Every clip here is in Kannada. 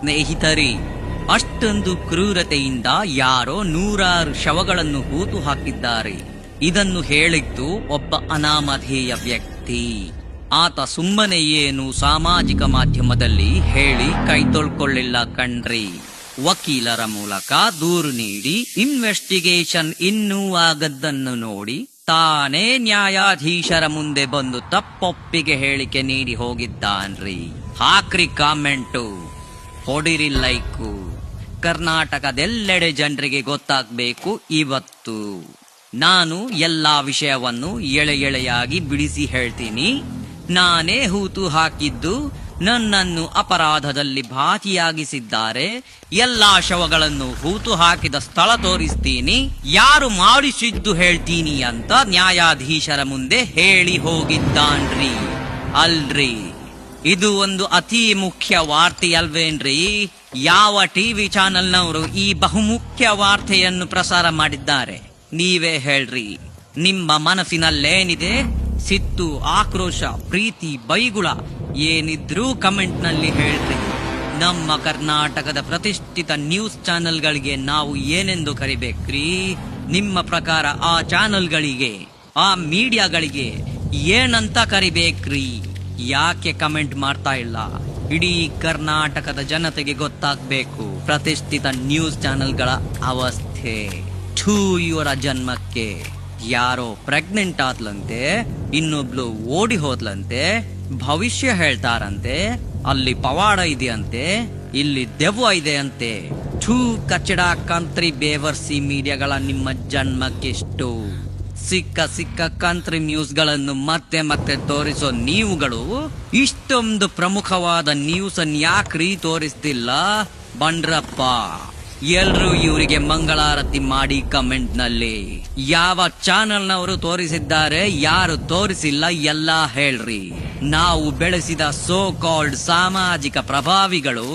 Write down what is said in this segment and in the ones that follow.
ಸ್ನೇಹಿತರೆ, ಅಷ್ಟೊಂದು ಕ್ರೂರತೆಯಿಂದ ಯಾರೋ 100 ಶವಗಳನ್ನು ಹೂತು ಹಾಕಿದ್ದಾರೆ. ಇದನ್ನು ಹೇಳಿದ್ದು ಒಬ್ಬ ಅನಾಮಧೇಯ ವ್ಯಕ್ತಿ. ಆತ ಸುಮ್ಮನೆ ಏನು ಸಾಮಾಜಿಕ ಮಾಧ್ಯಮದಲ್ಲಿ ಹೇಳಿ ಕೈ ತೊಳ್ಕೊಳ್ಳಿಲ್ಲ ಕಣ್ರಿ. ವಕೀಲರ ಮೂಲಕ ದೂರು ನೀಡಿ ಇನ್ವೆಸ್ಟಿಗೇಷನ್ ಇನ್ನೂ ಆಗದ್ದನ್ನು ನೋಡಿ ತಾನೇ ನ್ಯಾಯಾಧೀಶರ ಮುಂದೆ ಬಂದು ತಪ್ಪೊಪ್ಪಿಗೆ ಹೇಳಿಕೆ ನೀಡಿ ಹೋಗಿದ್ದಾನ್ರಿ. ಹಾಕ್ರಿ ಕಾಮೆಂಟು, ಹೊಡಿರಿ ಲೈಕು. ಕರ್ನಾಟಕದೆಲ್ಲೆಡೆ ಜನರಿಗೆ ಗೊತ್ತಾಗ್ಬೇಕು ಇವತ್ತು. ನಾನು ಎಲ್ಲಾ ವಿಷಯವನ್ನು ಎಳೆಯಾಗಿ ಬಿಡಿಸಿ ಹೇಳ್ತೀನಿ. ನಾನೇ ಹೂತು ಹಾಕಿದ್ದು, ನನ್ನನ್ನು ಅಪರಾಧದಲ್ಲಿ ಭಾಗಿಯಾಗಿಸಿದ್ದಾರೆ. ಎಲ್ಲಾ ಶವಗಳನ್ನು ಹೂತು ಹಾಕಿದ ಸ್ಥಳ ತೋರಿಸ್ತೀನಿ, ಯಾರು ಮಾಡಿಸಿದ್ದು ಹೇಳ್ತೀನಿ ಅಂತ ನ್ಯಾಯಾಧೀಶರ ಮುಂದೆ ಹೇಳಿ ಹೋಗಿದ್ದಾನ್ರಿ. ಅಲ್ರಿ, ಇದು ಒಂದು ಅತಿ ಮುಖ್ಯ ವಾರ್ತೆ ಅಲ್ವೇನ್ರಿ? ಯಾವ ಟಿವಿ ಚಾನೆಲ್ನವರು ಈ ಬಹುಮುಖ್ಯ ವಾರ್ತೆಯನ್ನು ಪ್ರಸಾರ ಮಾಡಿದ್ದಾರೆ? ನೀವೇ ಹೇಳ್ರಿ. ನಿಮ್ಮ ಮನಸ್ಸಿನಲ್ಲೇನಿದೆ? ಸಿಟ್ಟು, ಆಕ್ರೋಶ, ಪ್ರೀತಿ, ಬೈಗುಳ ಏನಿದ್ರೂ ಕಮೆಂಟ್ ನಲ್ಲಿ ಹೇಳ್ರಿ. ನಮ್ಮ ಕರ್ನಾಟಕದ ಪ್ರತಿಷ್ಠಿತ ನ್ಯೂಸ್ ಚಾನೆಲ್ಗಳಿಗೆ ನಾವು ಏನೆಂದು ಕರಿಬೇಕ್ರಿ? ನಿಮ್ಮ ಪ್ರಕಾರ ಆ ಚಾನೆಲ್ಗಳಿಗೆ, ಆ ಮೀಡಿಯಾಗಳಿಗೆ ಏನಂತ ಕರಿಬೇಕ್ರಿ? ಯಾಕೆ ಕಮೆಂಟ್ ಮಾಡ್ತಾ ಇಲ್ಲ? ಇಡೀ ಕರ್ನಾಟಕದ ಜನತೆಗೆ ಗೊತ್ತಾಗ್ಬೇಕು ಪ್ರತಿಷ್ಠಿತ ನ್ಯೂಸ್ ಚಾನೆಲ್ಗಳ ಅವಸ್ಥೆ. ಥೂ ಇವರ ಜನ್ಮಕ್ಕೆ. ಯಾರೋ ಪ್ರೆಗ್ನೆಂಟ್ ಆದ್ಲಂತೆ, ಇನ್ನೊಬ್ಳು ಓಡಿ ಹೋದ್ಲಂತೆ, ಭವಿಷ್ಯ ಹೇಳ್ತಾರಂತೆ, ಅಲ್ಲಿ ಪವಾಡ ಇದೆಯಂತೆ, ಇಲ್ಲಿ ದೆವ್ವ ಇದೆ ಅಂತೆ. ಥೂ ಕಚ್ಚಡ ಕಂತ್ರಿ ಬೇವರ್ಸಿ ಮೀಡಿಯಾಗಳ ನಿಮ್ಮ ಜನ್ಮಕ್ಕೆಷ್ಟು. ಸಿಕ್ಕ ಕಂತ್ರಿ ನ್ಯೂಸ್ಗಳನ್ನು ಮತ್ತೆ ತೋರಿಸೋ ನೀವುಗಳು ಇಷ್ಟೊಂದು ಪ್ರಮುಖವಾದ ನ್ಯೂಸ್ ಅನ್ನು ಯಾಕ್ರಿ ತೋರಿಸ್ತಿಲ್ಲ? ಬಂಡ್ರಪ್ಪ, ಎಲ್ರು ಇವರಿಗೆ ಮಂಗಳಾರತಿ ಮಾಡಿ ಕಮೆಂಟ್ ನಲ್ಲಿ. ಯಾವ ಚಾನೆಲ್ನವರು ತೋರಿಸಿದ್ದಾರೆ, ಯಾರು ತೋರಿಸಿಲ್ಲ ಎಲ್ಲ ಹೇಳ್ರಿ. ನಾವು ಬೆಳೆಸಿದ ಸೋ ಕಾಲ್ಡ್ ಸಾಮಾಜಿಕ ಪ್ರಭಾವಿಗಳು,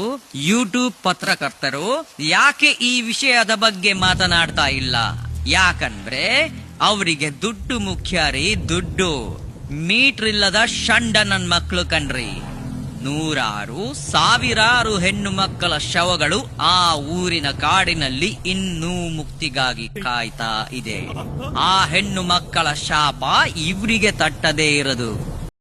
ಯೂಟ್ಯೂಬ್ ಪತ್ರಕರ್ತರು ಯಾಕೆ ಈ ವಿಷಯದ ಬಗ್ಗೆ ಮಾತನಾಡ್ತಾ ಇಲ್ಲ? ಯಾಕಂದ್ರೆ ಅವರಿಗೆ ದುಡ್ಡು ಮುಖ್ಯ ರೀ. ದುಡ್ಡು. ಮೀಟರ್ ಇಲ್ಲದ ಷಂಡ ನನ್ ಮಕ್ಕಳು ಕಣ್ರಿ. 100 ಸಾವಿರಾರು ಹೆಣ್ಣು ಮಕ್ಕಳ ಶವಗಳು ಆ ಊರಿನ ಕಾಡಿನಲ್ಲಿ ಇನ್ನೂ ಮುಕ್ತಿಗಾಗಿ ಕಾಯ್ತಾ ಇದೆ. ಆ ಹೆಣ್ಣು ಮಕ್ಕಳ ಶಾಪ ಇವರಿಗೆ ತಟ್ಟದೇ ಇರದು.